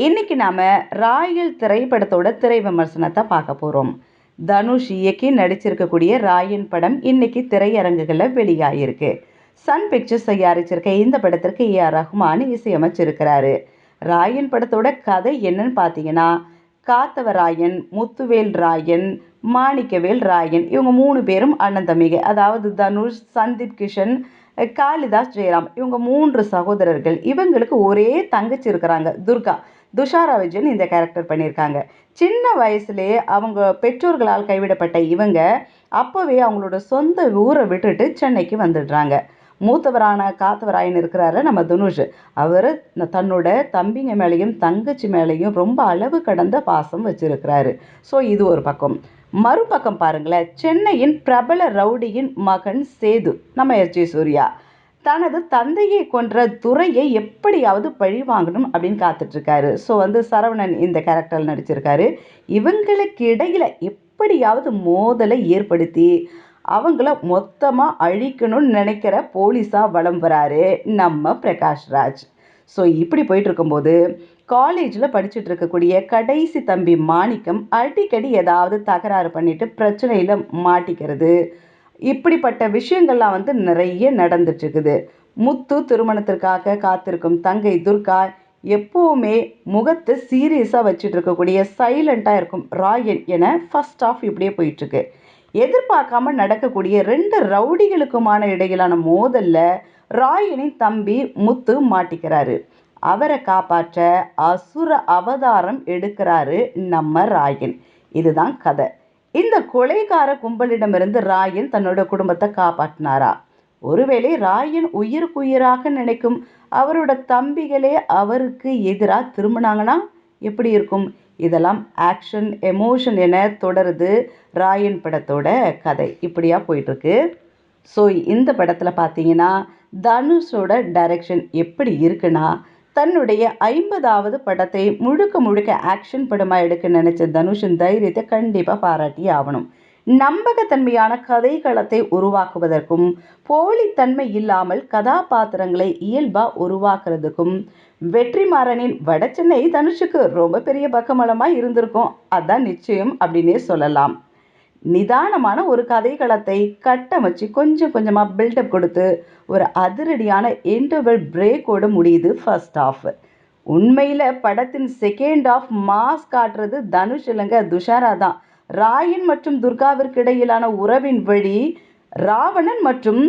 இன்னைக்கு நாம ராயல் திரைப்படத்தோட திரை விமர்சனத்தை பார்க்க போறோம். தனுஷ் இயக்கி நடிச்சிருக்கக்கூடிய ராயன் படம் இன்னைக்கு திரையரங்குகளில் வெளியாகிருக்கு. சன் பிக்சர்ஸ் தயாரிச்சிருக்க இந்த படத்திற்கு ஏ.ஆர். ரஹ்மான் இசையமைச்சிருக்கிறாரு. ராயன் படத்தோட கதை என்னன்னு பார்த்தீங்கன்னா, காத்தவராயன், முத்துவேல் ராயன், மாணிக்கவேல் ராயன் இவங்க 3 பேரும் அண்ணன் தம்பிங்க. அதாவது தனுஷ், சந்தீப் கிஷன், காளிதாஸ் ஜெயராம் இவங்க 3 சகோதரர்கள். இவங்களுக்கு ஒரே தங்கச்சி இருக்கிறாங்க, துர்கா. துஷாரா விஜயன் இந்த கேரக்டர் பண்ணியிருக்காங்க. சின்ன வயசுலேயே அவங்க பெற்றோர்களால் கைவிடப்பட்ட இவங்க அப்போவே அவங்களோட சொந்த ஊரை விட்டுட்டு சென்னைக்கு வந்துடுறாங்க. மூத்தவரான காத்தவராயன் இருக்கிறாரு நம்ம தனுஷ். அவர் தன்னோட தம்பிங்க மேலேயும் தங்கச்சி மேலேயும் ரொம்ப அளவு கடந்த பாசம் வச்சிருக்கிறாரு. ஸோ இது ஒரு பக்கம். மறுபக்கம் பாருங்களேன், சென்னையின் பிரபல ரவுடியின் மகன் சேது நம்ம எஸ்.ஜே. சூர்யா தனது தந்தையை கொன்ற துரையை எப்படியாவது பழி வாங்கணும் அப்படின்னு காத்துட்ருக்காரு. ஸோ சரவணன் இந்த கேரக்டரில் நடிச்சிருக்காரு. இவங்களுக்கு இடையில் எப்படியாவது மோதலை ஏற்படுத்தி அவங்கள மொத்தமாக அழிக்கணும்னு நினைக்கிற போலீஸாக வலம் வராரு நம்ம பிரகாஷ்ராஜ். ஸோ இப்படி போயிட்டு இருக்கும்போது காலேஜில் படிச்சுட்டு இருக்கக்கூடிய கடைசி தம்பி மாணிக்கம் அடிக்கடி ஏதாவது தகராறு பண்ணிட்டு பிரச்சனையில் மாட்டிக்கிறது, இப்படிப்பட்ட விஷயங்கள்லாம் நிறைய நடந்துட்டுருக்குது. முத்து திருமணத்திற்காக காத்திருக்கும் தங்கை துர்கா எப்போவுமே முகத்தை சீரியஸாக வச்சுட்டு இருக்கக்கூடிய சைலண்ட்டாக இருக்கும் ராயன் என ஃபர்ஸ்ட் ஆஃப் இப்படியே போயிட்டுருக்கு. எதிர்பார்க்காம நடக்கக்கூடிய 2 ரவுடிகளுக்குமான இடையிலான மோதல்ல ராயனின் தம்பி முத்து மாட்டிக்கிறாரு. அவரை காப்பாற்ற அசுர அவதாரம் எடுக்கிறாரு நம்ம ராயன். இதுதான் கதை. இந்த கொலைகார கும்பலிடமிருந்து ராயன் தன்னோட குடும்பத்தை காப்பாற்றினாரா? ஒருவேளை ராயன் உயிருக்குயிராக நினைக்கும் அவரோட தம்பிகளே அவருக்கு எதிராக திரும்பினாங்கன்னா எப்படி இருக்கும்? இதெல்லாம் ஆக்ஷன், எமோஷன் என தொடருது ராயன் படத்தோட கதை. இப்படியா போயிட்டுருக்கு. ஸோ இந்த படத்தில் பார்த்தீங்கன்னா தனுஷோட டைரக்ஷன் எப்படி இருக்குன்னா, தன்னுடைய 50வது படத்தை முழுக்க முழுக்க ஆக்ஷன் படமாக எடுக்க நினைச்ச தனுஷின் தைரியத்தை கண்டிப்பாக பாராட்டி ஆகணும். நம்பகத்தன்மையான கதைக்களத்தை உருவாக்குவதற்கும் போலித்தன்மை இல்லாமல் கதாபாத்திரங்களை இயல்பாக உருவாக்குறதுக்கும் வெற்றிமாறனின் வடசென்னை தனுஷுக்கு ரொம்ப பெரிய பக்கமலமாக இருந்திருக்கும். அதான் நிச்சயம் அப்படின்னே சொல்லலாம். நிதானமான ஒரு கதைக்களத்தை கட்டமைச்சு கொஞ்சம் கொஞ்சமாக பில்டப் கொடுத்து ஒரு அதிரடியான இன்டர்வல் பிரேக்கோடு முடியுது ஃபர்ஸ்ட் ஆஃப். உண்மையில் படத்தின் செகண்ட் ஆஃப் மாஸ் காட்டுறது தனுஷ் இல்லைங்க, துஷாரா தான். ராயன் மற்றும் துர்காவிற்கு இடையிலான உறவின் வழி ராவணன் மற்றும்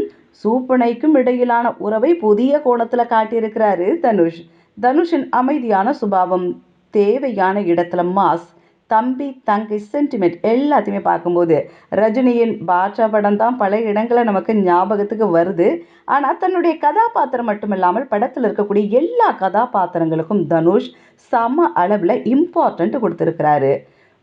சூப்பனைக்கும் இடையிலான உறவை புதிய கோணத்தில் காட்டியிருக்கிறாரு தனுஷ். தனுஷின் அமைதியான சுபாவம், தேவையான இடத்துல மாஸ், தம்பி தங்கை சென்டிமெண்ட் எல்லாத்தையுமே பார்க்கும்போது ரஜினியின் பாட்ஷா படம் தான் பல இடங்களில் நமக்கு ஞாபகத்துக்கு வருது. ஆனால் தன்னுடைய கதாபாத்திரம் மட்டும் இல்லாமல் படத்தில் இருக்கக்கூடிய எல்லா கதாபாத்திரங்களுக்கும் தனுஷ் சம அளவில் இம்பார்ட்டன்ட் கொடுத்துருக்கிறாரு.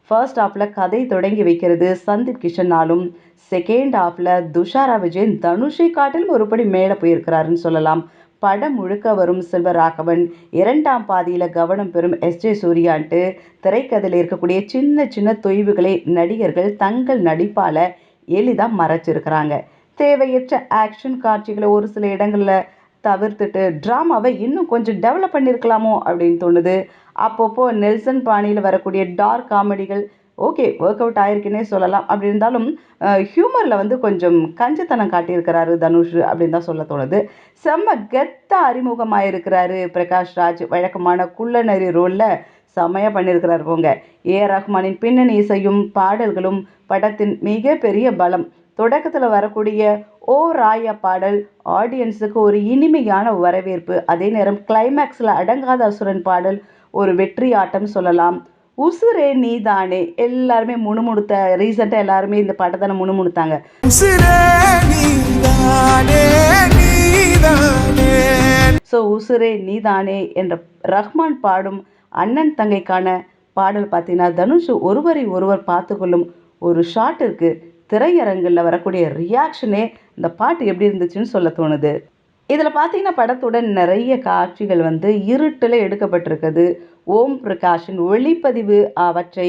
ஃபர்ஸ்ட் ஹாஃபில் கதை தொடங்கி வைக்கிறது சந்தீப் கிஷனாலும், செகண்ட் ஹாஃபில் துஷாரா விஜயன் தனுஷை காட்டிலும் ஒருபடி மேலே போயிருக்கிறாருன்னு சொல்லலாம். படம் முழுக்க வரும் செல்வராகவன், 2ஆம் பாதியில் கவனம் பெறும் எஸ்.ஜே. சூர்யான்ட்டு திரைக்கதையில் இருக்கக்கூடிய சின்ன சின்ன தொய்வுகளை நடிகர்கள் தங்கள் நடிப்பால் எளிதாக மறைச்சிருக்கிறாங்க. தேவையற்ற ஆக்ஷன் காட்சிகளை ஒரு சில இடங்களில் தவிர்த்துட்டு ட்ராமாவை இன்னும் கொஞ்சம் டெவலப் பண்ணியிருக்கலாமோ அப்படின்னு தோணுது. அப்பப்போ நெல்சன் பாணியில் வரக்கூடிய டார்க் காமெடிகள் ஓகே ஒர்க் அவுட் ஆயிருக்குன்னே சொல்லலாம். அப்படி இருந்தாலும் ஹியூமரில் கொஞ்சம் கஞ்சத்தனம் காட்டியிருக்கிறாரு தனுஷ் அப்படின்னு தான் சொல்ல தோணுது. செம்ம கெத்தாக அறிமுகமாயிருக்கிறாரு பிரகாஷ்ராஜ். வழக்கமான குள்ளநரி ரோலில் செம்மையாக பண்ணியிருக்கிறாரு போங்க. ஏ.ஆர். ரஹ்மானின் பின்னணி இசையும் பாடல்களும் படத்தின் மிகப்பெரிய பலம். தொடக்கத்தில் வரக்கூடிய ஓ ராயா பாடல் ஆடியன்ஸுக்கு ஒரு இனிமையான வரவேற்பு. அதே நேரம் கிளைமேக்ஸில் அடங்காத அசுரன் பாடல் ஒரு வெற்றி ஆட்டம் சொல்லலாம். உசுரே நீதானே எல்லாருமே முணுமுணுத்த, ரீசெண்டாக எல்லாருமே இந்த படத்தை முணுமுணுத்தாங்க. ஸோ உசுரே நீதானே என்ற ரஹ்மான் பாடும் அண்ணன் தங்கைக்கான பாடல் பார்த்தீங்கன்னா தனுஷ் ஒருவரை ஒருவர் பார்த்துக்கொள்ளும் ஒரு ஷாட் இருக்குது. திரையரங்கில் வரக்கூடிய ரியாக்ஷனே இந்த பாட்டு எப்படி இருந்துச்சுன்னு சொல்ல தோணுது. இதில் பார்த்தீங்கன்னா படத்துடன் நிறைய காட்சிகள் இருட்டில் எடுக்கப்பட்டிருக்குது. ஓம் பிரகாஷின் ஒளிப்பதிவு அவற்றை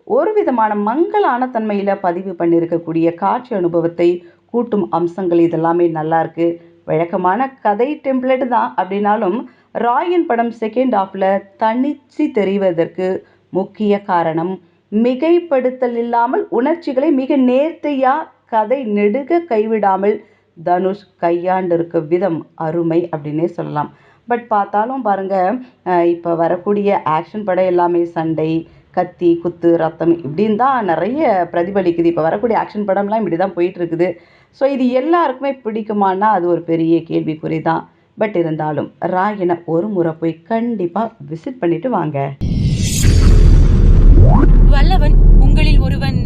ஒரு விதமான மங்கலான தன்மையில் பதிவு பண்ணியிருக்கக்கூடிய காட்சி அனுபவத்தை கூட்டும் அம்சங்கள் இதெல்லாமே நல்லாயிருக்கு. வழக்கமான கதை டெம்ப்ளேட் தான் அப்படின்னாலும் ராயன் படம் செகண்ட் ஹாஃபில் தனிச்சு தெரிவதற்கு முக்கிய காரணம் மிகைப்படுத்தல் இல்லாமல் உணர்ச்சிகளை மிக நேர்த்தியாக கதை நெடுக கைவிடாமல் தனுஷ் கையாண்டிருக்க விதம் அருமை அப்படின்னே சொல்லலாம். பட் பார்த்தாலும் பாருங்கள், இப்போ வரக்கூடிய ஆக்ஷன் படம் எல்லாமே சண்டை, கத்தி, குத்து, ரத்தம் இப்படின்னு தான் நிறைய பிரதிபலிக்குது. இப்போ வரக்கூடிய ஆக்ஷன் படம்லாம் இப்படி தான் போயிட்டுருக்குது. ஸோ இது எல்லாருக்குமே பிடிக்குமான்னா அது ஒரு பெரிய கேள்விக்குறி தான். பட் இருந்தாலும் ராயனை ஒரு முறை போய் கண்டிப்பாக விசிட் பண்ணிட்டு வாங்க. வல்லவன் உங்களில் ஒருவன்